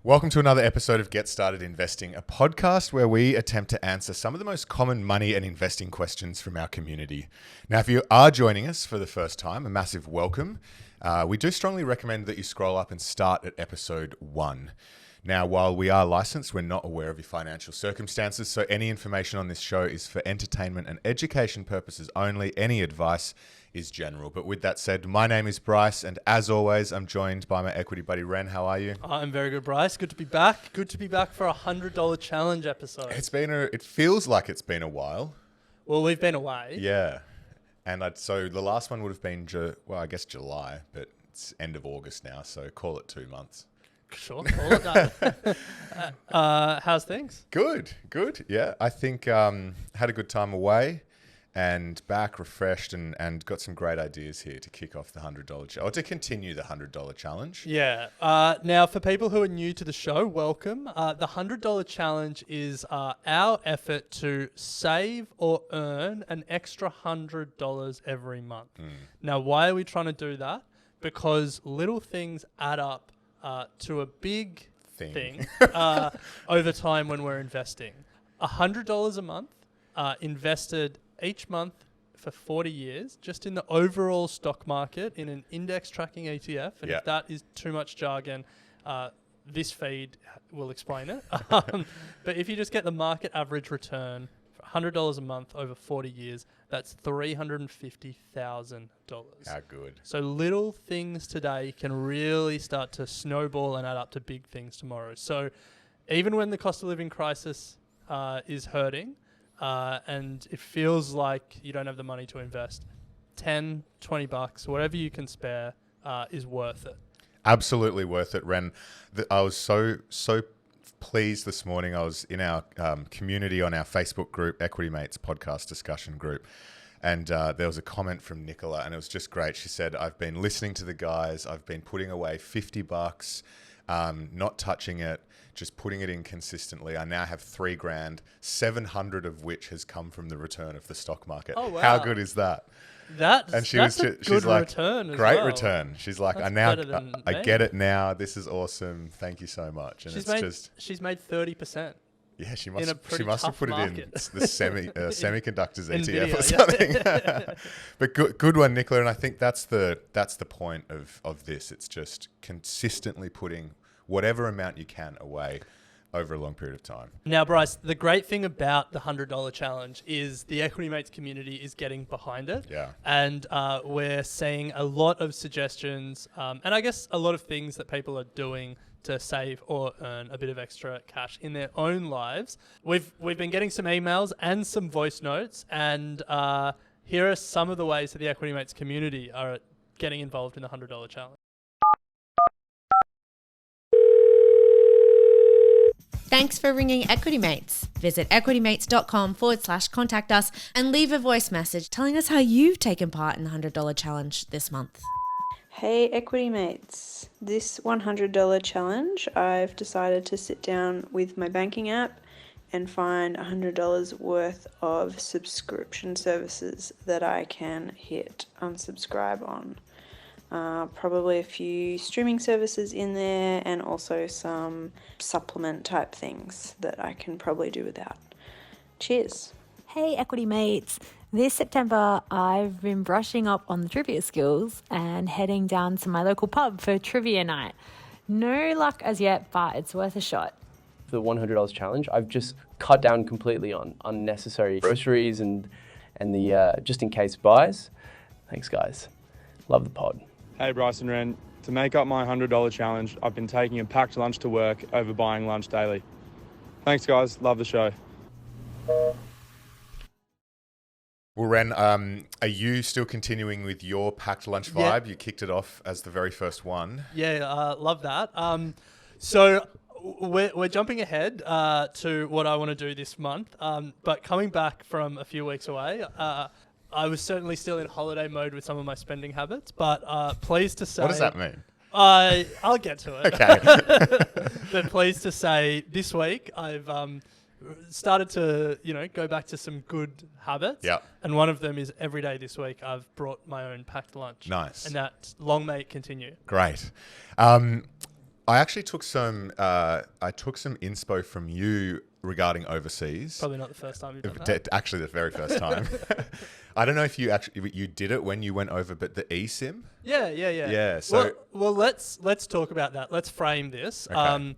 Welcome to another episode of Get Started Investing, a podcast where we attempt to answer some of the most common money and investing questions from our community. Now, if you are joining us for the first time, a massive welcome. We do strongly recommend that you scroll up and start at episode 1. Now, while we are licensed, we're not aware of your financial circumstances, so any information on this show is for entertainment and education purposes only. Any advice is general. But with that said, my name is Bryce, and as always, I'm joined by my equity buddy, Ren. How are you? I'm very good, Bryce. Good to be back. Good to be back for a $100 challenge episode. It feels like it's been a while. Well, we've been away. Yeah. And so the last one would have been, I guess July, but it's end of August now, so call it 2 months. Sure, call it that. How's things? Good. Yeah, I think had a good time away and back refreshed and got some great ideas here to kick off the $100 challenge, or to continue the $100 challenge. Yeah. Now, for people who are new to the show, welcome. The $100 challenge is our effort to save or earn an extra $100 every month. Now, why are we trying to do that? Because little things add up to a big thing over time when we're investing. $100 a month invested each month for 40 years, just in the overall stock market in an index tracking ETF. And if that is too much jargon, this feed will explain it. But if you just get the market average return for $100 a month over 40 years, that's $350,000. How good. So little things today can really start to snowball and add up to big things tomorrow. So even when the cost of living crisis is hurting, and it feels like you don't have the money to invest, 10, 20 bucks, whatever you can spare, is worth it. Absolutely worth it, Ren. I was so pleased this morning. I was in our community on our Facebook group, Equity Mates podcast discussion group. And there was a comment from Nicola, and it was just great. She said, I've been listening to the guys. I've been putting away 50 bucks, not touching it, just putting it in consistently. I now have $3,000, 700 of which has come from the return of the stock market. Oh, wow. How good is that? That's a good return as great well. return. She's like, That's I get it now. This is awesome. Thank you so much. And she's made 30%. Yeah, she must have put market. it in the semiconductors ETF or something. But good one, Nicola. And I think that's the point of this. It's just consistently putting whatever amount you can away over a long period of time. Now, Bryce, the great thing about the $100 challenge is the Equity Mates community is getting behind it. Yeah. And we're seeing a lot of suggestions and I guess a lot of things that people are doing to save or earn a bit of extra cash in their own lives. We've been getting some emails and some voice notes, and here are some of the ways that the Equity Mates community are getting involved in the $100 challenge. Thanks for ringing Equity Mates. Visit equitymates.com/contact us and leave a voice message telling us how you've taken part in the $100 challenge this month. Hey Equity Mates, this $100 challenge, I've decided to sit down with my banking app and find $100 worth of subscription services that I can hit unsubscribe on. Probably a few streaming services in there and also some supplement type things that I can probably do without. Cheers. Hey Equity Mates, this September I've been brushing up on the trivia skills and heading down to my local pub for trivia night. No luck as yet, but it's worth a shot. For the $100 challenge, I've just cut down completely on unnecessary groceries and the just in case buys. Thanks guys, love the pod. Hey Bryce and Ren, to make up my $100 challenge, I've been taking a packed lunch to work over buying lunch daily. Thanks guys, love the show. Well, Ren, are you still continuing with your packed lunch vibe? Yeah. You kicked it off as the very first one. Yeah, love that. So we're jumping ahead to what I want to do this month. But coming back from a few weeks away, I was certainly still in holiday mode with some of my spending habits. But pleased to say... What does that mean? I'll get to it. Okay. But pleased to say this week I've started to, go back to some good habits. Yeah. And one of them is every day this week I've brought my own packed lunch. Nice. And that long may it continue. Great. I actually took some inspo from you regarding overseas. Probably not the first time you've done that. Actually, the very first time. I don't know if you did it when you went over, but the eSIM. Yeah. Yeah. So well, let's talk about that. Let's frame this. Okay.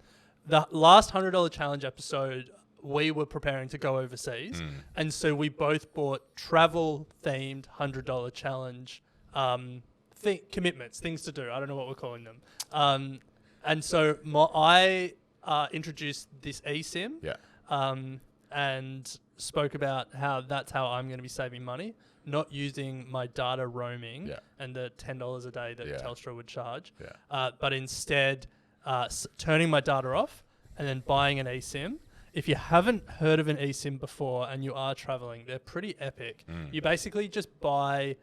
The last $100 challenge episode, we were preparing to go overseas, and so we both bought travel themed $100 challenge commitments, things to do. I don't know what we're calling them. And so I introduced this eSIM. Yeah. And spoke about how that's how I'm going to be saving money, not using my data roaming and the $10 a day that Telstra would charge, but instead turning my data off and then buying an eSIM. If you haven't heard of an eSIM before and you are traveling, they're pretty epic. You basically just buy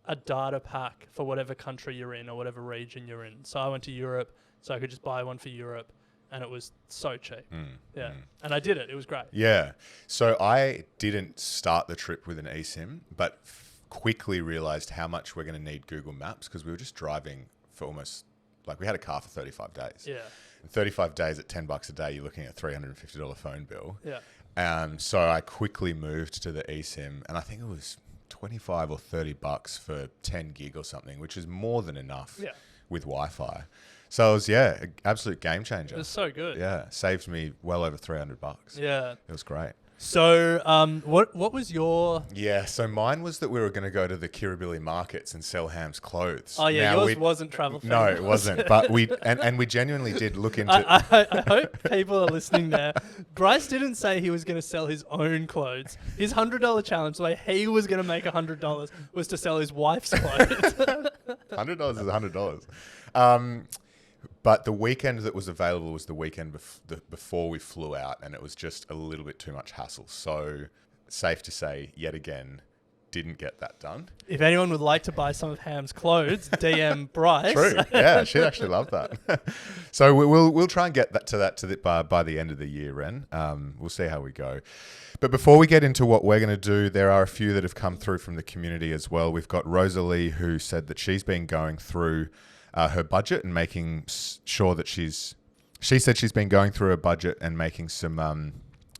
a data pack for whatever country you're in or whatever region you're in. So I went to Europe, so I could just buy one for Europe. And it was so cheap. And I did it. It was great. Yeah. So I didn't start the trip with an eSIM, but quickly realized how much we're going to need Google Maps because we were just driving for almost, like we had a car for 35 days. Yeah. And 35 days at $10 a day, you're looking at a $350 phone bill. Yeah. So I quickly moved to the eSIM, and I think it was 25 or $30 for 10 gig or something, which is more than enough with Wi-Fi. So it was, an absolute game changer. It was so good. Yeah, saved me well over $300. Yeah. It was great. So what was your... Yeah, so mine was that we were going to go to the Kirribilli markets and sell Ham's clothes. Oh, yeah, yours wasn't travel themed. No, it wasn't. But we genuinely did look into... I hope people are listening there. Bryce didn't say he was going to sell his own clothes. His $100 challenge, the way he was going to make $100 was to sell his wife's clothes. $100 is $100. But the weekend that was available was the weekend before we flew out, and it was just a little bit too much hassle. So safe to say, yet again, didn't get that done. If anyone would like to buy some of Ham's clothes, DM Bryce. True. Yeah, she'd actually love that. So we'll try and get that by the end of the year, Ren. We'll see how we go. But before we get into what we're going to do, there are a few that have come through from the community as well. We've got Rosalie, who said that she's been going through her budget and making sure that she said she's been going through her budget and making some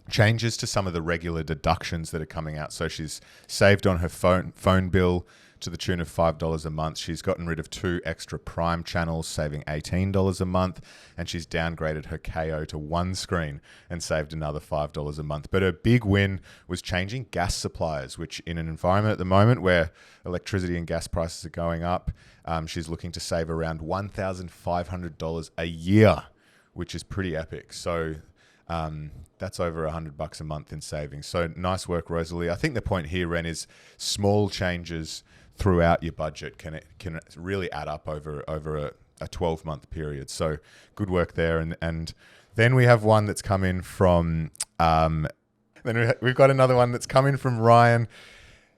changes to some of the regular deductions that are coming out. So she's saved on her phone bill to the tune of $5 a month. She's gotten rid of 2 extra Prime channels, saving $18 a month. And she's downgraded her KO to 1 screen and saved another $5 a month. But her big win was changing gas suppliers, which in an environment at the moment where electricity and gas prices are going up, she's looking to save around $1,500 a year, which is pretty epic. So that's over $100 a month in savings. So nice work, Rosalie. I think the point here, Ren, is small changes throughout your budget can really add up over a 12-month period. So good work there. And then we have one that's come in from we've got another one that's come in from Ryan.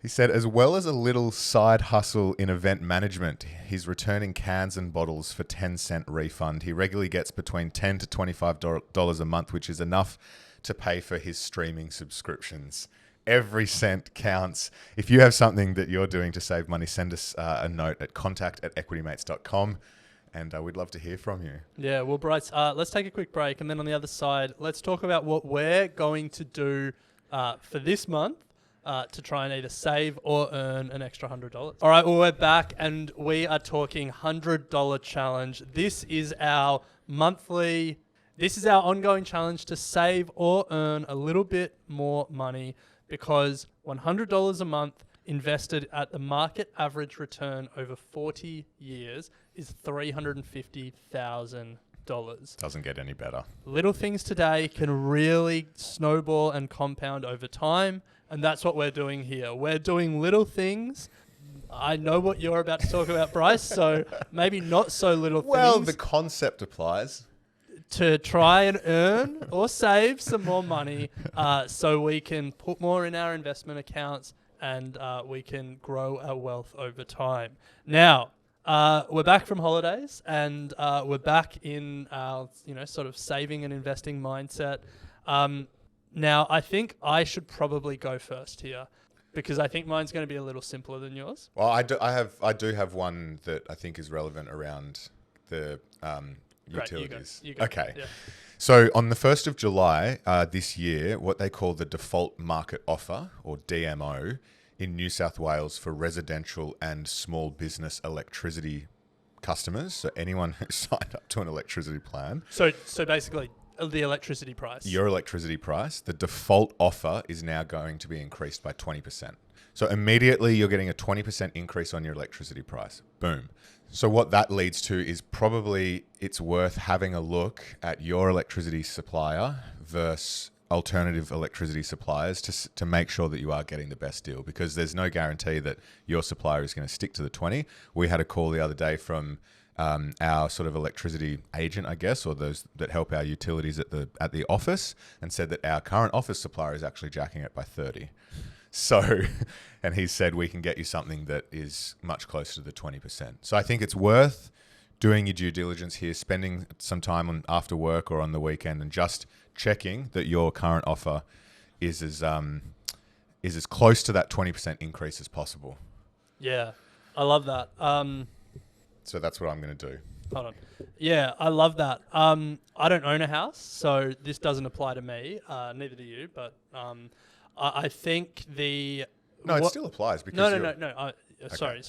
He said, as well as a little side hustle in event management, he's returning cans and bottles for 10-cent refund. He regularly gets between $10 to $25 a month, which is enough to pay for his streaming subscriptions. Every cent counts. If you have something that you're doing to save money, send us a note at contact@equitymates.com, and we'd love to hear from you. Yeah, well, Bryce, let's take a quick break, and then on the other side, let's talk about what we're going to do for this month to try and either save or earn an extra $100. All right, well, we're back, and we are talking $100 challenge. This is our ongoing challenge to save or earn a little bit more money, because $100 a month invested at the market average return over 40 years is $350,000. Doesn't get any better. Little things today can really snowball and compound over time, and that's what we're doing here. We're doing little things. I know what you're about to talk about, Bryce, so maybe not so little things. Well, the concept applies. To try and earn or save some more money so we can put more in our investment accounts and we can grow our wealth over time. Now, we're back from holidays and we're back in our sort of saving and investing mindset. Now, I think I should probably go first here, because I think mine's going to be a little simpler than yours. Well, I do have one that I think is relevant around the Great, utilities. you go. Okay. Yeah. So on the 1st of July this year, what they call the default market offer, or DMO, in New South Wales for residential and small business electricity customers, so anyone who signed up to an electricity plan. So basically, the electricity price. Your electricity price, the default offer is now going to be increased by 20%. So immediately you're getting a 20% increase on your electricity price. Boom. So what that leads to is probably it's worth having a look at your electricity supplier versus alternative electricity suppliers to make sure that you are getting the best deal, because there's no guarantee that your supplier is going to stick to the 20. We had a call the other day from our sort of electricity agent, I guess, or those that help our utilities at the office, and said that our current office supplier is actually jacking it by 30. So, and he said we can get you something that is much closer to the 20%. So I think it's worth doing your due diligence here, spending some time after work or on the weekend and just checking that your current offer is as close to that 20% increase as possible. Yeah, I love that. So that's what I'm going to do. Hold on. Yeah, I love that. I don't own a house, so this doesn't apply to me. Neither do you, but I think it still applies because no. Sorry.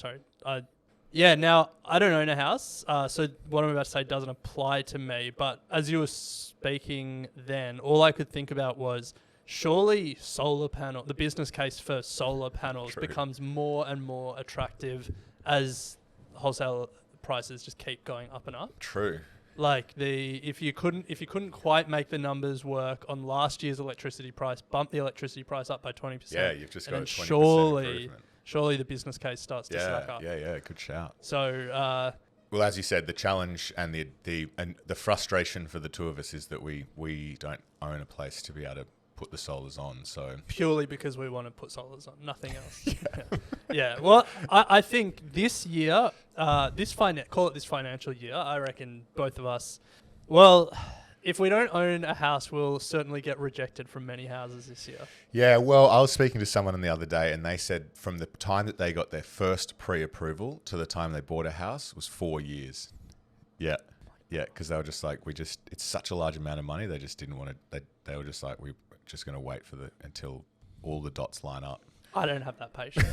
Yeah, now I don't own a house, so what I'm about to say doesn't apply to me. But as you were speaking then, all I could think about was surely the business case for solar panels becomes more and more attractive as wholesale prices just keep going up and up. True. Like if you couldn't quite make the numbers work on last year's electricity price, bump the electricity price up by 20%. Yeah, you've just got a 20% improvement. Surely the business case starts to stack up. Yeah, good shout. So, well, as you said, the challenge and the frustration for the two of us is that we don't own a place to be able to put the solars on. So purely because we want to put solars on, nothing else. Yeah. Well, I think this year, call it this financial year, I reckon both of us, well, if we don't own a house, we'll certainly get rejected from many houses this year. Yeah, well, I was speaking to someone the other day and they said from the time that they got their first pre-approval to the time they bought a house was 4 years. Yeah, because they were just like, it's such a large amount of money, they just didn't want to, they were just like, we're just going to wait until all the dots line up. I don't have that patience.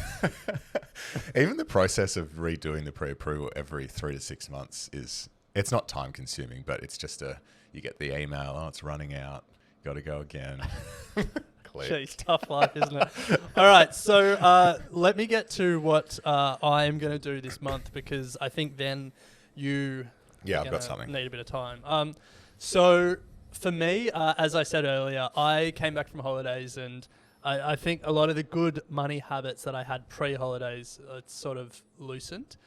Even the process of redoing the pre-approval every 3 to 6 months it's not time consuming, but it's just you get the email, it's running out, got to go again. Jeez, tough life, isn't it? All right, so let me get to what I am going to do this month, because I think then I've got something. Need a bit of time. So for me, as I said earlier, I came back from holidays and I think a lot of the good money habits that I had pre-holidays, it's sort of loosened.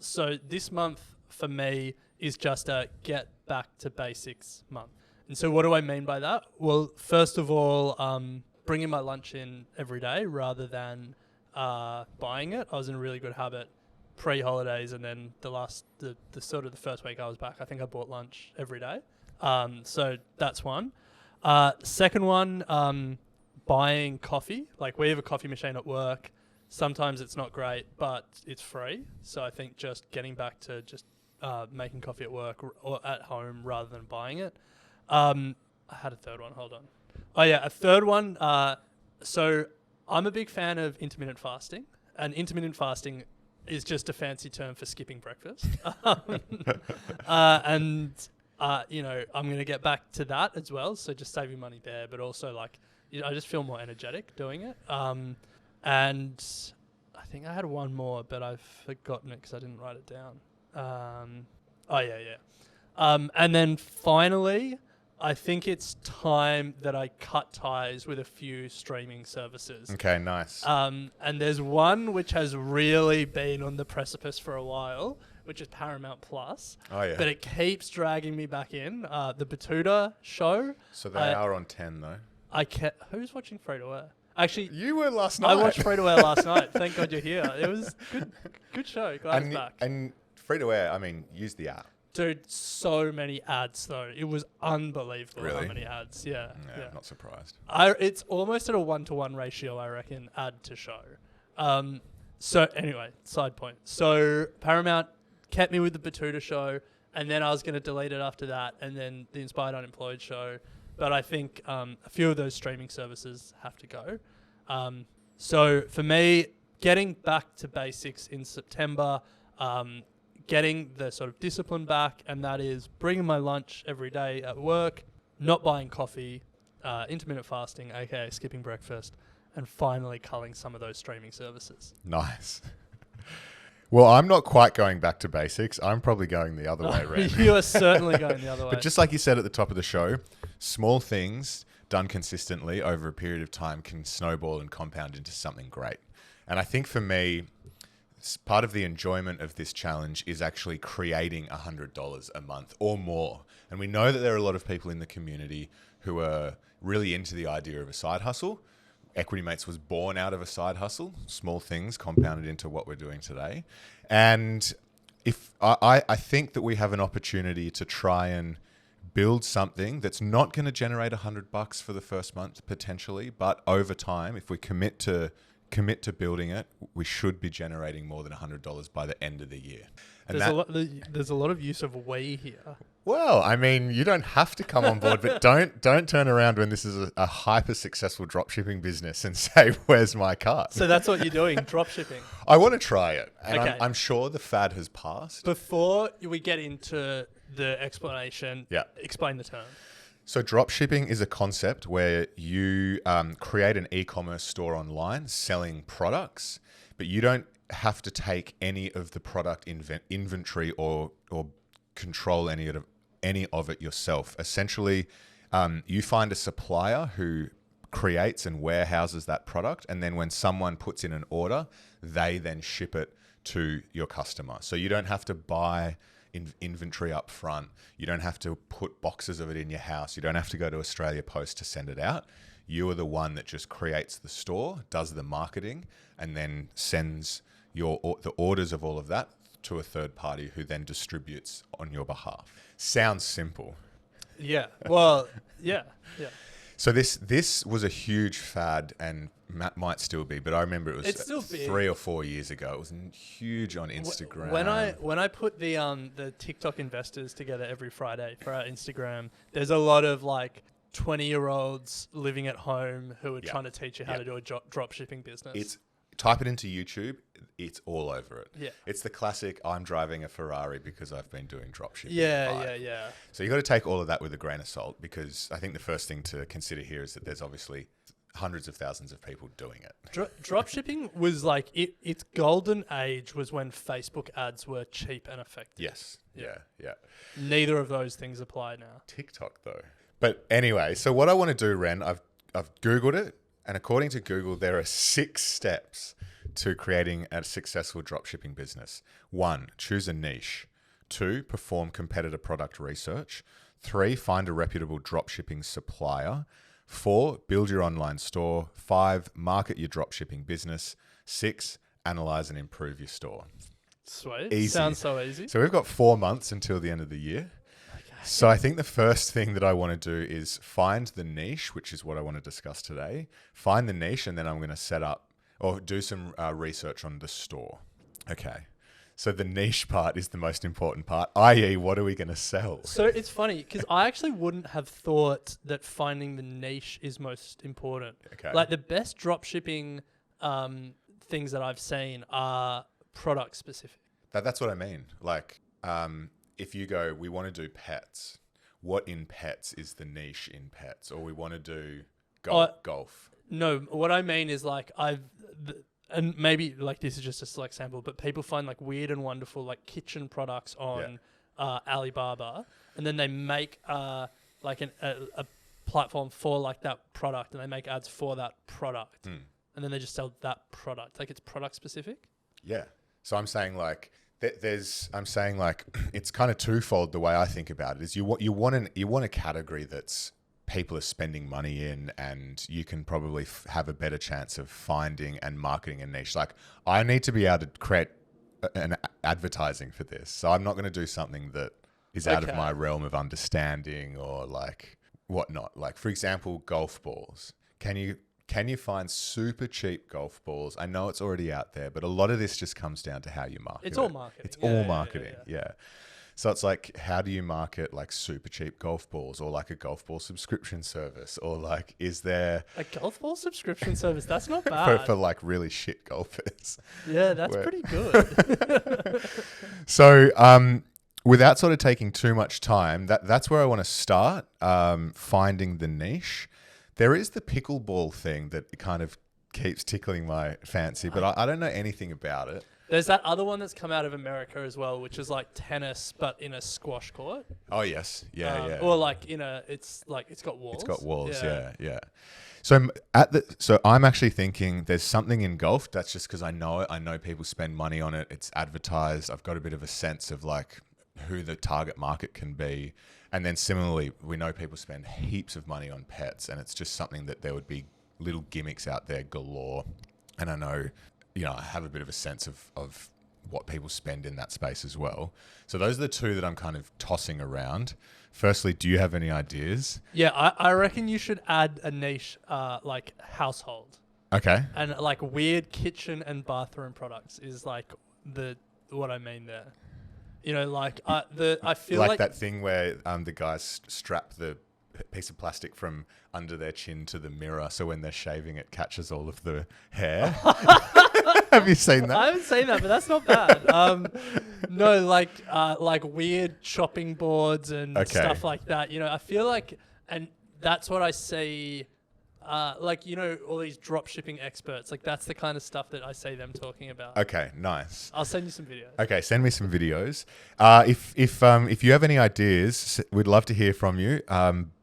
So this month for me is just a get back to basics month. And so what do I mean by that? Well, first of all, bringing my lunch in every day rather than buying it. I was in a really good habit pre-holidays, and then the sort of the first week I was back, I think I bought lunch every day. So that's one. Second one, buying coffee. Like, we have a coffee machine at work. Sometimes it's not great, but it's free. So I think just getting back to just making coffee at work or at home rather than buying it. I had a third one. Hold on. Oh yeah, a third one. So I'm a big fan of intermittent fasting, and intermittent fasting is just a fancy term for skipping breakfast. And I'm going to get back to that as well. So just saving money there, but also I just feel more energetic doing it. And I think I had one more, but I've forgotten it because I didn't write it down. And then finally, I think it's time that I cut ties with a few streaming services. Okay, nice. And there's one which has really been on the precipice for a while, which is Paramount Plus. Oh, yeah. But it keeps dragging me back in. The Batuta show. So they are on 10, though. Who's watching Free to Air? Actually, you were last night. I watched Free to Air last night. Thank God you're here. It was good show. Glad it's back. And Free to Air, use the app. Dude, so many ads though. It was unbelievable. Really? How many ads. Yeah. I'm not surprised. It's almost at a 1-to-1 ratio, I reckon, ad to show. So anyway, side point. So Paramount kept me with the Batuta show, and then I was going to delete it after that, and then the Inspired Unemployed show. But I think a few of those streaming services have to go. So for me, getting back to basics in September, getting the sort of discipline back, and that is bringing my lunch every day at work, not buying coffee, intermittent fasting, aka skipping breakfast, and finally culling some of those streaming services. Nice. Well, I'm not quite going back to basics. I'm probably going the other way around. You are certainly going the other way. But just like you said at the top of the show, small things done consistently over a period of time can snowball and compound into something great. And I think for me, part of the enjoyment of this challenge is actually creating $100 a month or more. And we know that there are a lot of people in the community who are really into the idea of a side hustle. Equity Mates was born out of a side hustle, small things compounded into what we're doing today. And if I think that we have an opportunity to try and build something that's not going to generate $100 for the first month potentially, but over time, if we commit to building it, we should be generating more than $100 by the end of the year. And there's a lot of use of we here. Well, I mean, you don't have to come on board, but don't turn around when this is a hyper successful dropshipping business and say, "Where's my cart?" So that's what you're doing, dropshipping. I want to try it, and Okay. I'm sure the fad has passed. Before we get into the explanation, Yeah. explain the term. So dropshipping is a concept where you create an e-commerce store online selling products, but you don't have to take any of the product inventory or control any of it yourself. Essentially, you find a supplier who creates and warehouses that product, and then when someone puts in an order, they then ship it to your customer. So you don't have to buy inventory up front. You don't have to put boxes of it in your house. You don't have to go to Australia Post to send it out. You are the one that just creates the store, does the marketing, and then sends the orders of all of that to a third party who then distributes on your behalf. Sounds simple. Yeah. Well, yeah. So this was a huge fad, and might still be, but I remember it It's still was big. 3 or 4 years ago. It was huge on Instagram. When I put the TikTok investors together every Friday for our Instagram, there's a lot of like 20-year-olds living at home who are trying to teach you how to do a drop shipping business. Type it into YouTube, it's all over it. Yeah. It's the classic, I'm driving a Ferrari because I've been doing dropshipping. Yeah. So you got to take all of that with a grain of salt, because I think the first thing to consider here is that there's obviously hundreds of thousands of people doing it. Dropshipping was like, its golden age was when Facebook ads were cheap and effective. Yes. Yeah. Neither of those things apply now. TikTok though. But anyway, so what I want to do, Ren, I've Googled it. And according to Google, there are 6 steps to creating a successful dropshipping business. 1, choose a niche. 2, perform competitor product research. 3, find a reputable dropshipping supplier. 4, build your online store. 5, market your dropshipping business. 6, analyze and improve your store. Sweet. Easy. Sounds so easy. So we've got 4 months until the end of the year. So I think the first thing that I want to do is find the niche, which is what I want to discuss today. Find the niche, and then I'm going to set up or do some research on the store. Okay. So the niche part is the most important part, i.e. what are we going to sell? So it's funny because I actually wouldn't have thought that finding the niche is most important. Okay. Like the best dropshipping things that I've seen are product specific. That's what I mean. Like, if you go, we want to do pets, what in pets is the niche in pets? Or we want to do golf. No, what I mean is like and maybe like this is just a select sample, but people find like weird and wonderful like kitchen products on Alibaba, and then they make like a platform for like that product, and they make ads for that product, and then they just sell that product. Like it's product specific. Yeah. So I'm saying like it's kind of twofold. The way I think about it is you want a category that's people are spending money in, and you can probably have a better chance of finding and marketing a niche. Like I need to be able to create an advertising for this, so I'm not going to do something that is out of my realm of understanding or like whatnot. Like for example, golf balls. Can you find super cheap golf balls? I know it's already out there, but a lot of this just comes down to how you market. It's all marketing. It's all marketing. Yeah. So it's like, how do you market like super cheap golf balls or like a golf ball subscription service? Or like, is there A golf ball subscription service? That's not bad. for like really shit golfers? Yeah, that's pretty good. So, without sort of taking too much time, that's where I want to start, finding the niche. There is the pickleball thing that kind of keeps tickling my fancy, but I don't know anything about it. There's that other one that's come out of America as well, which is like tennis, but in a squash court. Oh, yes. Yeah. Or like it's got walls. It's got walls, yeah. So I'm actually thinking there's something in golf. That's just because I know it. I know people spend money on it. It's advertised. I've got a bit of a sense of like who the target market can be. And then similarly, we know people spend heaps of money on pets, and it's just something that there would be little gimmicks out there galore. And I know, I have a bit of a sense of what people spend in that space as well. So those are the two that I'm kind of tossing around. Firstly, do you have any ideas? Yeah, I reckon you should add a niche like household. Okay. And like weird kitchen and bathroom products is like what I mean there. I feel like that thing where the guys strap the piece of plastic from under their chin to the mirror, so when they're shaving, it catches all of the hair. Have you seen that? I haven't seen that, but that's not bad. No, like weird chopping boards and stuff like that. I feel like, and that's what I see. All these drop shipping experts, like that's the kind of stuff that I see them talking about. Okay, nice. I'll send you some videos. Okay, send me some videos. If you have any ideas, we'd love to hear from you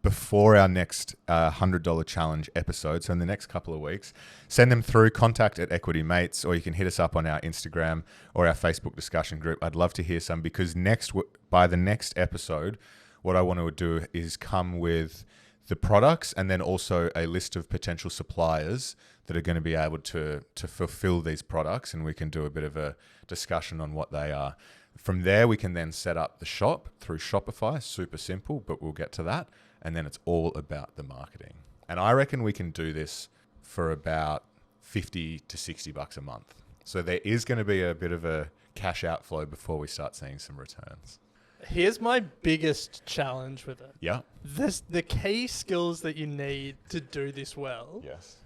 before our next $100 challenge episode. So in the next couple of weeks, send them through contact@Equity Mates, or you can hit us up on our Instagram or our Facebook discussion group. I'd love to hear some, because by the next episode, what I want to do is come with the products and then also a list of potential suppliers that are going to be able to fulfill these products, and we can do a bit of a discussion on what they are. From there, we can then set up the shop through Shopify. Super simple, but we'll get to that. And then it's all about the marketing. And I reckon we can do this for about $50 to $60 a month. So there is going to be a bit of a cash outflow before we start seeing some returns. Here's my biggest challenge with it. Yeah. The key skills that you need to do this well. Yes.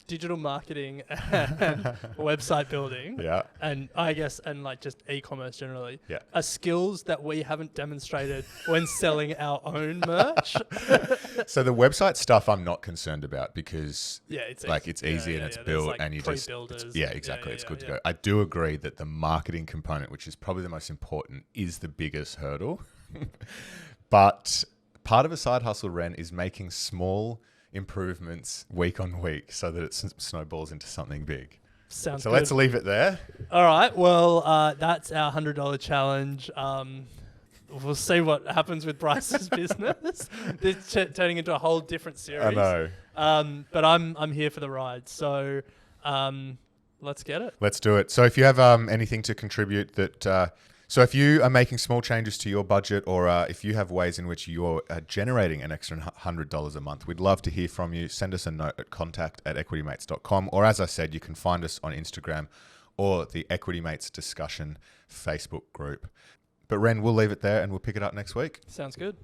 Digital marketing and website building. Yeah. And I guess, and like just e-commerce generally. Yeah. Are skills that we haven't demonstrated when selling our own merch. So the website stuff I'm not concerned about, because it's easy and it's built, and you just exactly. It's good to go. I do agree that the marketing component, which is probably the most important, is the biggest hurdle. But part of a side hustle, Ren, is making small improvements week on week so that it snowballs into something big. Sounds so good. Let's leave it there. All right. Well, that's our $100 challenge. We'll see what happens with Bryce's business. This turning into a whole different series. I know. But I'm here for the ride. So let's get it. Let's do it. So if you have anything to contribute that... So if you are making small changes to your budget, or if you have ways in which you're generating an extra $100 a month, we'd love to hear from you. Send us a note at contact@equitymates.com. Or as I said, you can find us on Instagram or the Equity Mates discussion Facebook group. But Ren, we'll leave it there and we'll pick it up next week. Sounds good.